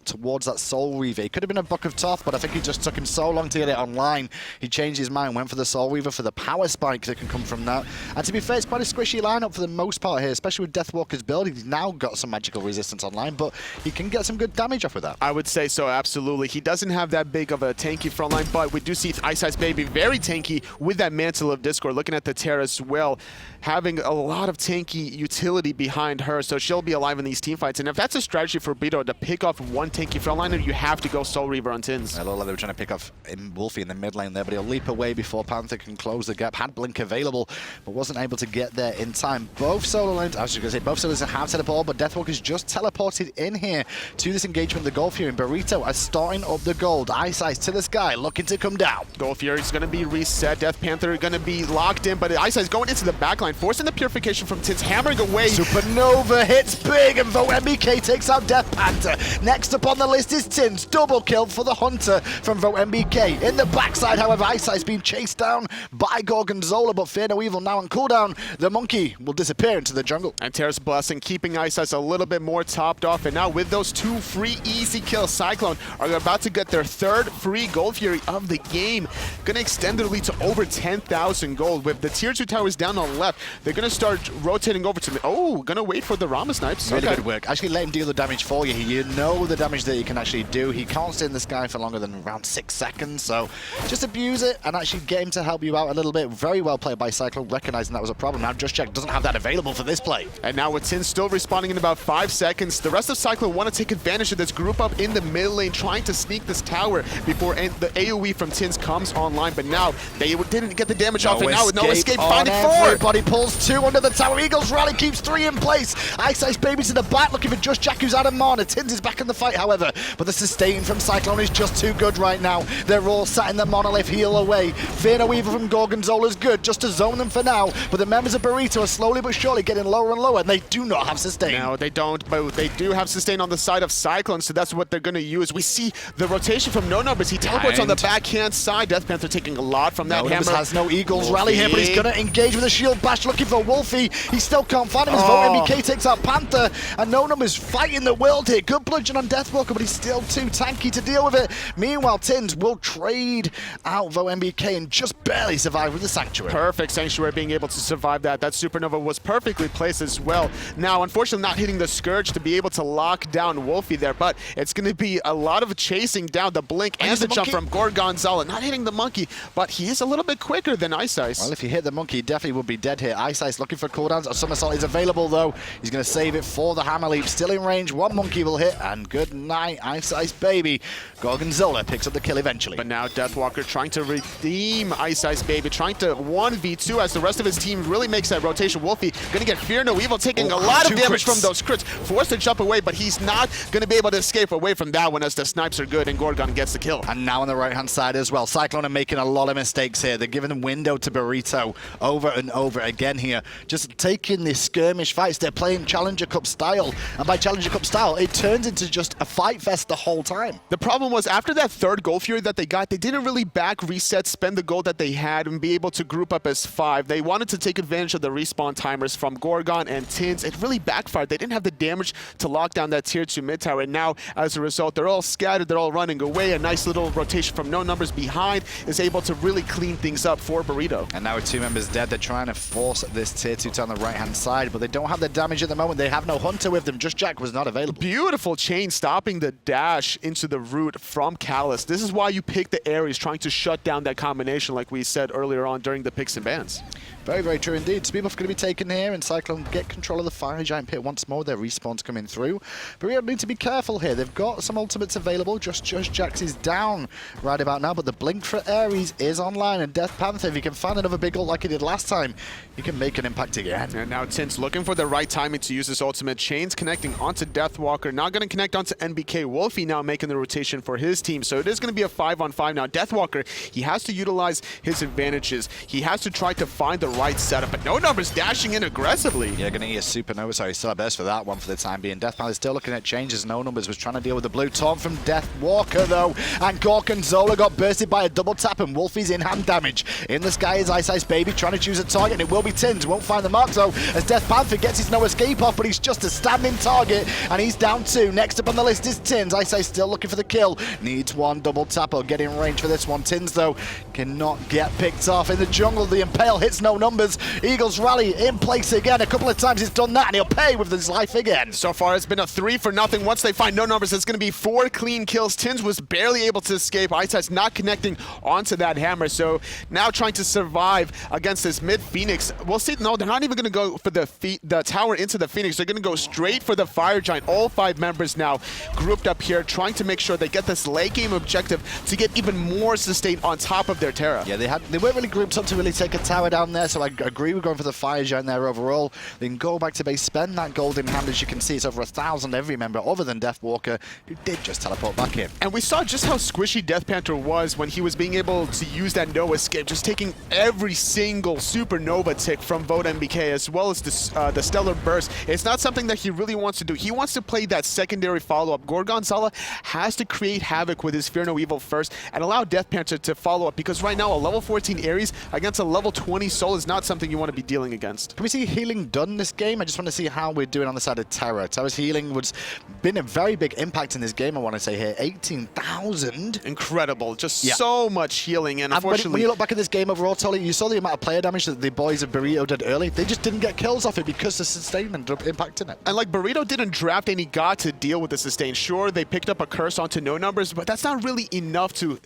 S1: towards that Soul Reaver. It could have been a Book of Toth, but I think it just took him so long to get it online. He changed his mind, went for the Soul Reaver for the power spike that can come from that. And to be fair, it's quite a squishy lineup for the most part here, especially with Deathwalker's build. He's now got some magical resistance online, but he can get some good damage off with that.
S2: I would say so, absolutely. He doesn't have that big of a tanky front line, but we do see iceicebabyy very tanky with that Mantle of Discord. Looking at the Terra as well, having a lot of tanky utility behind her, so she'll be alive in these team fights. And if that's a strategy for Burrito to pick off one tanky frontliner, you have to go Soul Reaver on Tynz.
S1: I look like they were trying to pick off Wlfy in the mid lane there, but he'll leap away before Panther can close the gap. Had Blink available, but wasn't able to get there in time. Both solo lanes, I was just going to say, both solos have teleport, but Deathwalker's just teleported in here to this engagement. The Gold Fury and Burrito are starting up the gold. Ice to the sky, looking to come down.
S2: Gold Fury is going to be reset. DeathPanter going to be locked in, but Ice going into the backline, forcing the purification from Tynz, hammering away.
S1: Supernova hits big, and VoteNBK VoteNBK takes out DeathPanter. Next up on the list is Tynz. Double kill for the Hunter from VoteNBK. In the backside, however, iceice being chased down by Gorgonzolla, but fear no evil now on cooldown. The monkey will disappear into the jungle.
S2: And Terra's blessing, keeping iceice a little bit more topped off. And now with those 2 free easy kills, Cyclone are about to get their 3rd free gold fury of the game. Gonna extend their lead to over 10,000 gold. With the tier 2 towers down on the left, they're gonna start rotating over to me. Oh, gonna wait for the Rama snipes.
S1: Really good work. Actually let him deal the damage for you. You know the damage that he can actually do. He can't stay in the sky for longer than around 6 seconds, so just abuse it and actually get him to help you out a little bit. Very well played by Cyclone, recognizing that was a problem. Now JustJack doesn't have that available for this play.
S2: And now with Tynz still responding in about 5 seconds, the rest of Cyclone want to take advantage of this group up in the mid lane, trying to sneak this tower before the AoE from Tynz comes online. But now they didn't get the damage off, and now with no escape, finding 4.
S1: Everybody pulls 2 under the tower. Eagles rally keeps 3 in place. iceicebabyy to the back, looking for JustJack, who's out of mana. Tynz is back in the fight, however, but the sustain from Cyclone is just too good right now. They're all sat in the monolith, heal away. Fear no evil from Gorgonzolla is good, just to zone them for now, but the members of Burrito are slowly but surely getting lower and lower, and they do not have sustain.
S2: No, they don't, but they do have sustain on the side of Cyclone, so that's what they're going to use. We see the rotation from No Numbers. He teleports on the backhand side. DeathPanter taking a lot from that hammer.
S1: Has no Eagles rally here, but he's going to engage with a shield bash, looking for Wlfy. He still can't find him as VoteNBK takes out Panther, and No Numbers fighting the world here. Good bludgeon on Deathwalker, but he's still too tanky to deal with it. Meanwhile, Tynz will trade out VoteNBK and just barely survive with the Sanctuary.
S2: Perfect Sanctuary being able to survive that. That Supernova was perfectly placed as well. Now, unfortunately, not hitting the Scourge to be able to lock down Wlfy there, but it's going to be a lot of chasing down the blink and the jump from Gorgonzolla. Not hitting the monkey, but he is a little bit quicker than iceice.
S1: Well, if he hit the monkey, he definitely would be dead here. iceice looking for cooldowns. A somersault is available, though. He's going to save it for the hammer leap. Still in range. 1 monkey will hit, and good night, iceicebabyy. Gorgonzolla picks up the kill eventually.
S2: But now Deathwalker trying to redeem iceicebabyy, trying to 1v2 as the rest of his team really makes that rotation. Wlfy going to get Fear No Evil, taking a lot of damage from those crits. Forced to jump away, but he's not going to be able to escape away from that one as the snipes are good and Gorgon gets the kill.
S1: And now on the right-hand side as well, Cyclone are making a lot of mistakes here. They're giving a window to Burrito over and over again here. Just taking these skirmish fights. They're playing Challenger Cup style. And by Challenger Cup style, it turns into just a fight fest the whole time.
S2: The problem was after that 3rd gold fury that they got, they didn't really back reset, spend the gold that they had, and be able to group up as 5. They wanted to take advantage of the respawn timers from Gorgon and Tynz. It really backfired. They didn't have the damage to lock down that tier 2 mid tower, and now as a result, they're all scattered, they're all running away. A nice little rotation from No Numbers behind is able to really clean things up for Burrito.
S1: And now with 2 members dead, they're trying to force this tier 2 to on the right-hand side, but they don't have the damage at the moment. They have no Hunter with them. JustJack was not available.
S2: Beautiful chain stopping the dash into the root from Callus. This is why you pick the Ares, trying to shut down that combination like we said earlier on during the picks and bans.
S1: Very, very true indeed. Speed buff going to be taken here, and Cyclone get control of the Fire Giant Pit once more. Their respawns coming through. But we need to be careful here. They've got some ultimates available. JustJack is down right about now, but the blink for Ares is online, and DeathPanter, if he can find another big ult like he did last time, he can make an impact again.
S2: And now Tynz looking for the right timing to use his ultimate. Chains connecting onto Deathwalker, not going to connect onto NBK. Wlfy now making the rotation for his team, so it is going to be a 5-on-5 now. Deathwalker, he has to utilize his advantages. He has to try to find the right setup, but No Numbers dashing in aggressively.
S1: Yeah, going to eat a supernova, sorry, still a burst for that one for the time being. DeathPanter still looking at changes. No Numbers was trying to deal with the blue taunt from Deathwalker, though, and Gorgonzolla got bursted by a double tap, and Wlfy's in hand damage. In the sky is iceicebabyy trying to choose a target, and it will be Tynz. Won't find the mark, though, as DeathPanter gets his no escape off, but he's just a standing target, and he's down 2. Next up on the list is Tynz. iceice still looking for the kill. Needs 1 double tap. Or get in range for this one. Tynz, though, cannot get picked off. In the jungle, the Impale hits No Numbers. Eagles rally in place again. A couple of times he's done that, and he'll pay with his life again.
S2: So far, it's been a 3-for-0. Once they find No Numbers, it's going to be 4 clean kills. Tynz was barely able to escape. iceice not connecting onto that hammer, so now trying to survive against this mid-Phoenix. We'll see. No, they're not even going to go for the tower into the Phoenix. They're going to go straight for the Fire Giant. All 5 members now grouped up here, trying to make sure they get this late game objective to get even more sustain on top of their Terra.
S1: Yeah, they weren't really grouped up to really take a tower down there, so I agree with going for the Fire Giant there overall. They can go back to base, spend that gold in hand. As you can see, it's over 1,000 every member other than Deathwalker, who did just teleport back in.
S2: And we saw just how squishy DeathPanter was when he was being able to use that no escape, just taking every single supernova tick from VoteNBK, as well as the Stellar Burst. It's not something that he really wants to do. He wants to play that secondary follow-up. Gorgonzolla has to create havoc with his Fear No Evil first and allow DeathPanter to follow up, because right now a level 14 Ares against a level 20 Soul is not something you want to be dealing against.
S1: Can we see healing done this game? I just want to see how we're doing on the side of Terra. Terra's healing was been a very big impact in this game, I want to say here. 18,000.
S2: Incredible. Just so much healing, and unfortunately...
S1: When you look back at this game overall, Tolly, you saw the amount of player damage that the boys of Burrito did early. They just didn't get kills off it because the sustainment impacting it.
S2: And like, Burrito didn't draft any god to deal with the sustain. Sure, they picked up a curse onto no numbers, but that's not really enough to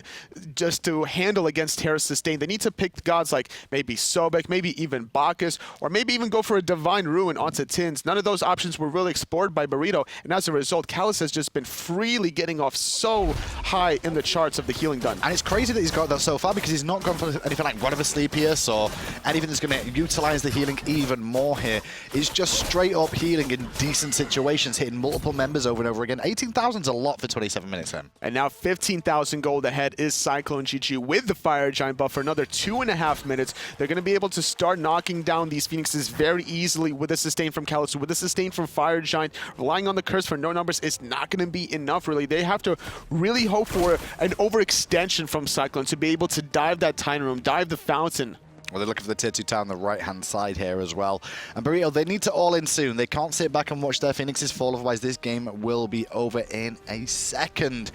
S2: just to handle against Terra's sustain. They need to pick gods like maybe Sobek, maybe even Bacchus, or maybe even go for a Divine Ruin onto Tynz. None of those options were really explored by Burrito, and as a result, Callus has just been freely getting off so high in the charts of the healing done.
S1: And it's crazy that he's got that so far, because he's not gone for anything like Whatever Sleep Pierce or anything that's going to utilize the healing even more here. It's just straight up healing in decent situations, hitting multiple members over and over again. 18,000 is a lot for 27 minutes then.
S2: And now 15,000 gold ahead is CycloneGG with the Fire Giant buff for another 2.5 minutes. They're going to be able to start knocking down these Phoenixes very easily with a sustain from Callus, with a sustain from Fire Giant. Relying on the curse for no numbers is not going to be enough, really. They have to really hope for an overextension from Cyclone to be able to dive that Tiny Room, dive the Fountain.
S1: Well, they're looking for the tier 2 tower on the right-hand side here as well. And Burrito, they need to all in soon. They can't sit back and watch their Phoenixes fall, otherwise this game will be over in a second.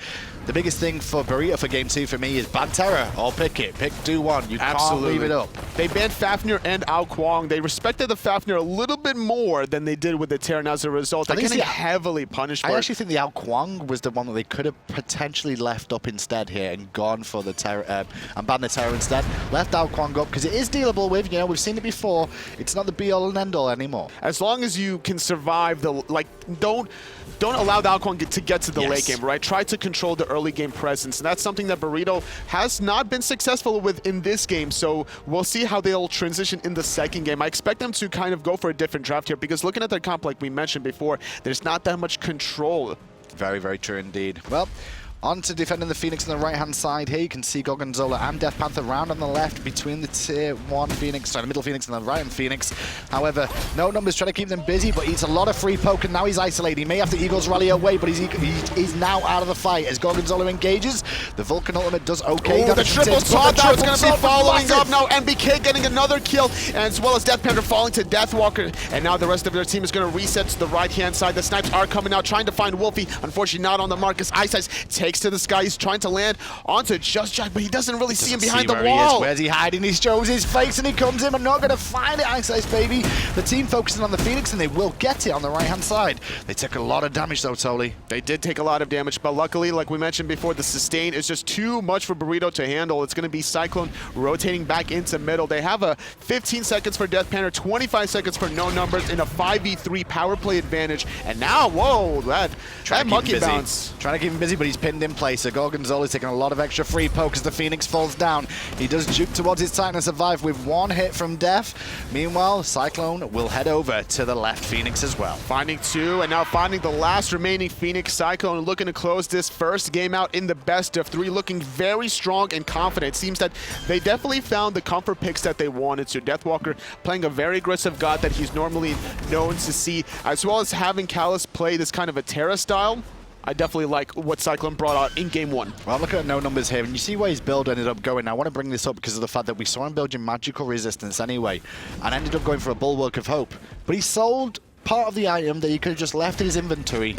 S1: The biggest thing for Burrito for game 2 for me is ban Terra or pick it. Pick, do one. You can't leave it up.
S2: They banned Fafnir and Ao Kuang. They respected the Fafnir a little bit more than they did with the Terra, and as a result, they're getting heavily punished for it.
S1: I actually think the Ao Kuang was the one that they could have potentially left up instead here and gone for the Terra, and banned the Terra instead. Left Ao Kuang up, because it is dealable with, you know, we've seen it before. It's not the be-all and end-all anymore.
S2: As long as you can survive the, like, don't allow the Ao Kuang to get to the late game, right? Try to control the early game presence, and that's something that Burrito has not been successful with in this game, so we'll see how they'll transition in the second game. I expect them to kind of go for a different draft here, because looking at their comp, like we mentioned before, there's not that much control.
S1: Very, very true indeed. Well, on to defending the Phoenix on the right-hand side here. You can see Gorgonzolla and DeathPanter round on the left between the tier 1 Phoenix, sorry, the middle Phoenix and the right-hand Phoenix. However, no numbers trying to keep them busy, but he's a lot of free poke, and now he's isolated. He may have to Eagles rally away, but he's now out of the fight as Gorgonzolla engages. The Vulcan ultimate does okay.
S2: Oh, the triple sword that's going to be following up now. NBK getting another kill, and as well as DeathPanter falling to Deathwalker, and now the rest of their team is going to reset to the right-hand side. The snipes are coming out, trying to find Wlfy. Unfortunately, not on the mark as Ice takes to the sky. He's trying to land onto JustJack, but he doesn't really see him behind the wall.
S1: Where's he hiding? He shows his face and he comes in, but not going to find it, iceicebabyy. The team focusing on the Phoenix, and they will get it on the right-hand side. They took a lot of damage though, Tolly.
S2: They did take a lot of damage, but luckily, like we mentioned before, the sustain is just too much for Burrito to handle. It's going to be Cyclone rotating back into middle. They have a 15 seconds for DeathPanter, 25 seconds for no numbers, in a 5v3 power play advantage. And now, whoa, that monkey bounce.
S1: Trying to keep him busy, but he's pinned in place. So Gorgonzolla taking a lot of extra free poke as the Phoenix falls down. He does juke towards his Titan and survive with one hit from Death. Meanwhile, Cyclone will head over to the left Phoenix as well.
S2: Finding two, and now finding the last remaining Phoenix. Cyclone looking to close this first game out in the best of 3, looking very strong and confident. It seems that they definitely found the comfort picks that they wanted to. Deathwalker playing a very aggressive god that he's normally known to see, as well as having Callus play this kind of a Terra style. I definitely like what Cyclone brought out in game 1.
S1: Well, look at no numbers here, and you see where his build ended up going. Now, I want to bring this up because of the fact that we saw him building magical resistance anyway, and ended up going for a Bulwark of Hope. But he sold part of the item that he could have just left in his inventory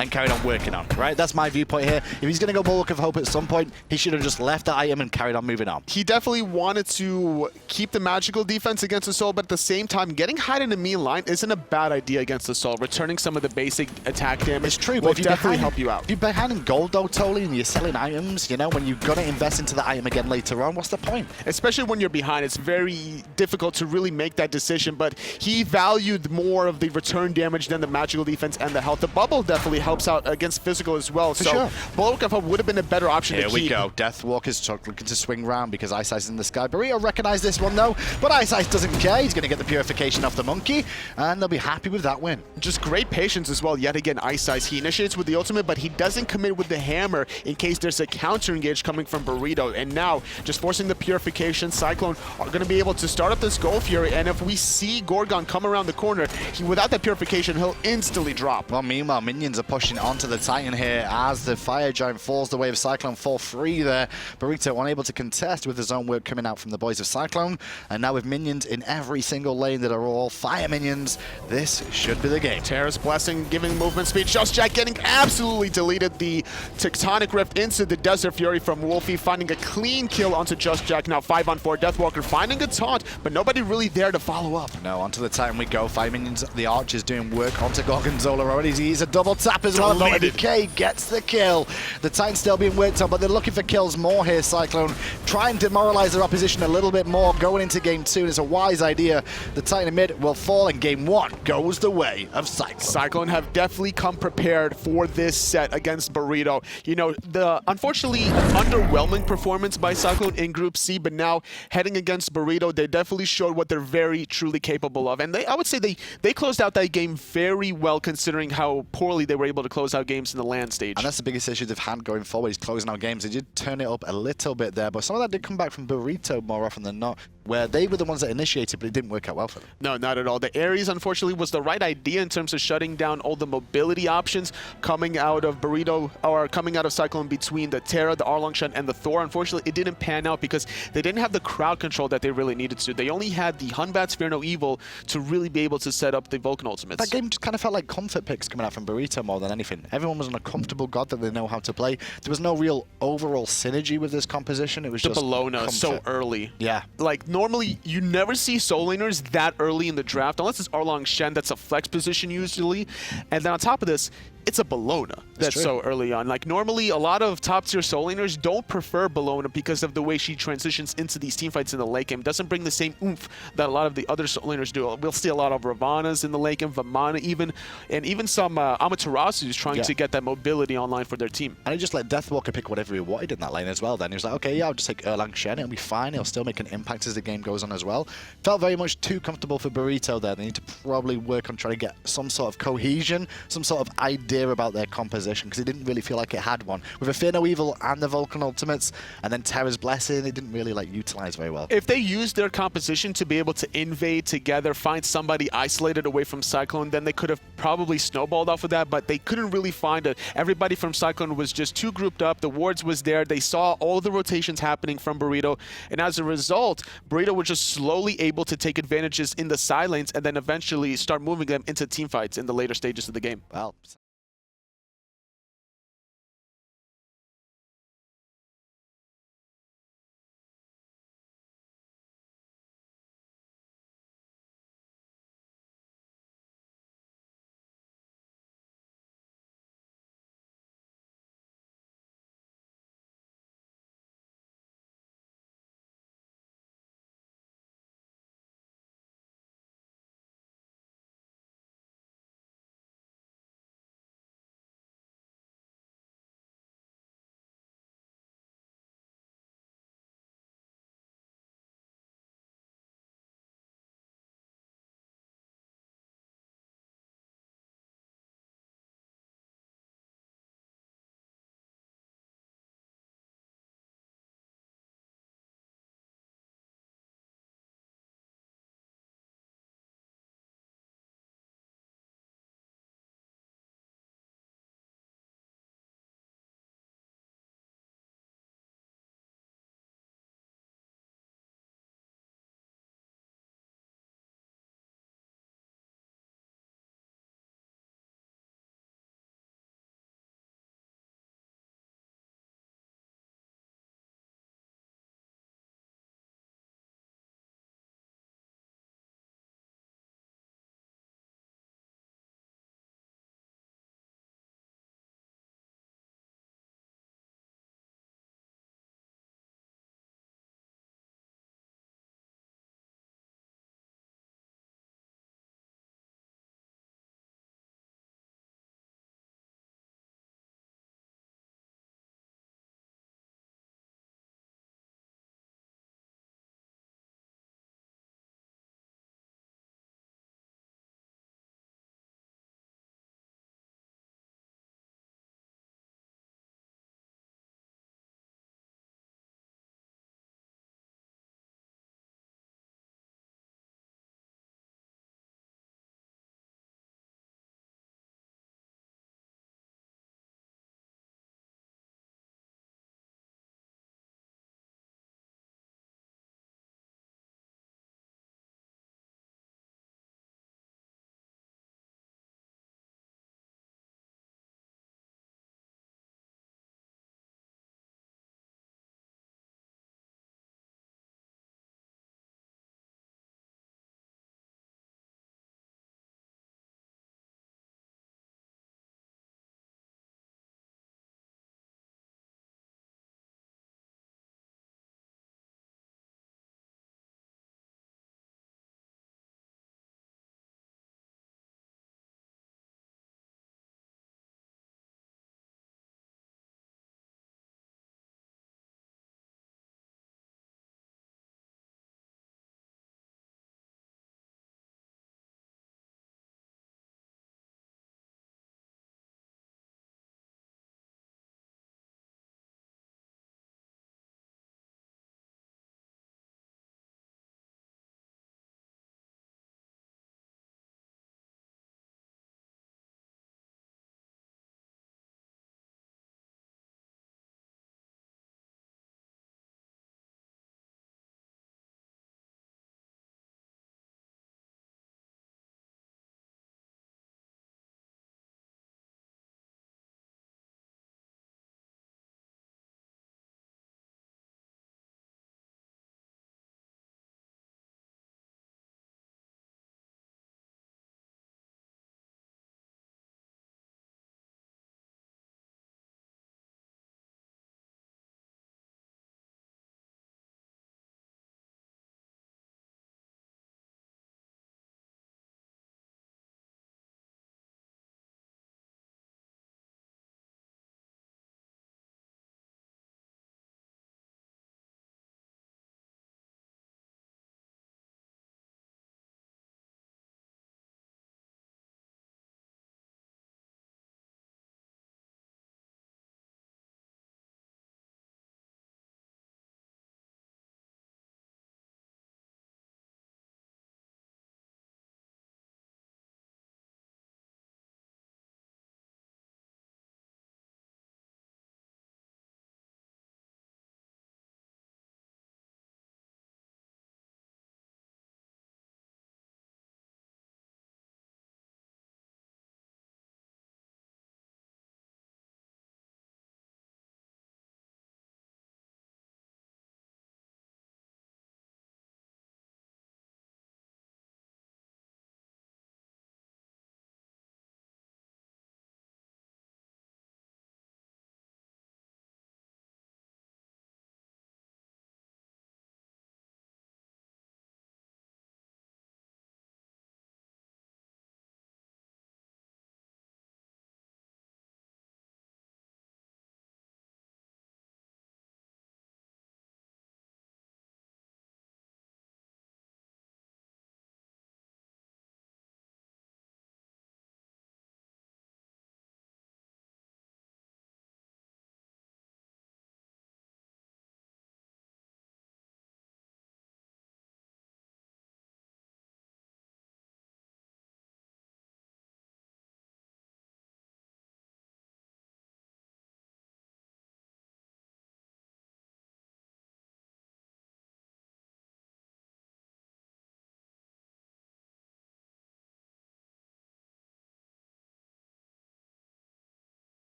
S1: and carried on working on, right? That's my viewpoint here. If he's going to go Bulwark of Hope at some point, he should have just left that item and carried on moving on.
S2: He definitely wanted to keep the magical defense against the Soul, but at the same time, getting hide in a mean line isn't a bad idea against the Soul. Returning some of the basic attack damage
S1: it's true,
S2: will
S1: but if
S2: definitely help you out.
S1: If you're behind in gold though, Tolly, and you're selling items, you know, when you're going to invest into the item again later on, what's the point?
S2: Especially when you're behind, it's very difficult to really make that decision, but he valued more of the return damage than the magical defense and the health. The bubble definitely helps out against physical as well.
S1: For
S2: so
S1: sure.
S2: Bulwark of Hope would have been a better option
S1: Here
S2: to
S1: we
S2: keep.
S1: go. Deathwalker's looking to swing round because Ice Ice in the sky. Burrito recognized this one though, but Ice Ice doesn't care. He's going to get the purification off the monkey, and they'll be happy with that win.
S2: Just great patience as well. Yet again, Ice Ice. He initiates with the ultimate, but he doesn't commit with the hammer in case there's a counter engage coming from Burrito. And now, just forcing the purification, Cyclone are going to be able to start up this Goal Fury. And if we see Gorgon come around the corner, without that purification, he'll instantly drop.
S1: Well, meanwhile, minions are pushing onto the Titan here as the Fire Giant falls the way of Cyclone. Fall free there. Burrito unable to contest with his own work coming out from the boys of Cyclone. And now with minions in every single lane that are all fire minions, this should be the game.
S2: Terra's Blessing giving movement speed. JustJack getting absolutely deleted. The Tectonic Rift into the Desert Fury from Wlfy, finding a clean kill onto JustJack. Now 5-on-4. Deathwalker finding a taunt, but nobody really there to follow up.
S1: No, onto the Titan we go. Fire minions, the Archer's doing work onto Gorgonzolla already. He's a double tap as well. VoteNBK gets the kill. The Titan's still being worked on, but they're looking for kills more here, Cyclone. Trying to demoralize their opposition a little bit more going into game 2. It's a wise idea. The Titan in mid will fall, and game 1 goes the way of Cyclone.
S2: Cyclone have definitely come prepared for this set against Burrito. You know, the unfortunately underwhelming performance by Cyclone in Group C, but now heading against Burrito, they definitely showed what they're very truly capable of. And I would say they closed out that game very well, considering how poorly they were able to close out games in the LAN stage.
S1: And that's the biggest issue they've had going forward, is closing out games. They did turn it up a little bit there, but some of that did come back from Burrito more often than not, where they were the ones that initiated, but it didn't work out well for them.
S2: No, not at all. The Ares, unfortunately, was the right idea in terms of shutting down all the mobility options coming out of Burrito, or coming out of Cyclone between the Terra, the Erlang, Shen, and the Thor. Unfortunately, it didn't pan out because they didn't have the crowd control that they really needed to. They only had the Hunbat's Fear No Evil to really be able to set up the Vulcan ultimates.
S1: That game just kind of felt like comfort picks coming out from Burrito more than anything. Everyone was on a comfortable god that they know how to play. There was no real overall synergy with this composition. It was
S2: the
S1: just
S2: Bellona
S1: comfort.
S2: so early.
S1: Yeah.
S2: Like, normally, you never see soul laners that early in the draft, unless it's Erlang Shen, that's a flex position usually. And then on top of this, it's a Bellona that's so early on. Like, normally, a lot of top-tier soul laners don't prefer Bellona because of the way she transitions into these teamfights in the late game. Doesn't bring the same oomph that a lot of the other soul laners do. We'll see a lot of Ravana's in the late game, Vamana even, and even some Amaterasu's trying to get that mobility online for their team.
S1: And he just let Deathwalker pick whatever he wanted in that lane as well then. He was like, okay, yeah, I'll just take Erlang Shen, it'll be fine. He'll still make an impact as the game goes on as well. Felt very much too comfortable for Burrito there. They need to probably work on trying to get some sort of cohesion, some sort of idea about their composition, because it didn't really feel like it had one. With a Fear No Evil and the Vulcan ultimates, and then Terra's Blessing, it didn't really like utilize very well.
S2: If they used their composition to be able to invade together, find somebody isolated away from Cyclone, then they could have probably snowballed off of that, but they couldn't really find it. Everybody from Cyclone was just too grouped up. The wards was there. They saw all the rotations happening from Burrito, and as a result, Burrito was just slowly able to take advantages in the side lanes and then eventually start moving them into teamfights in the later stages of the game.
S1: Well,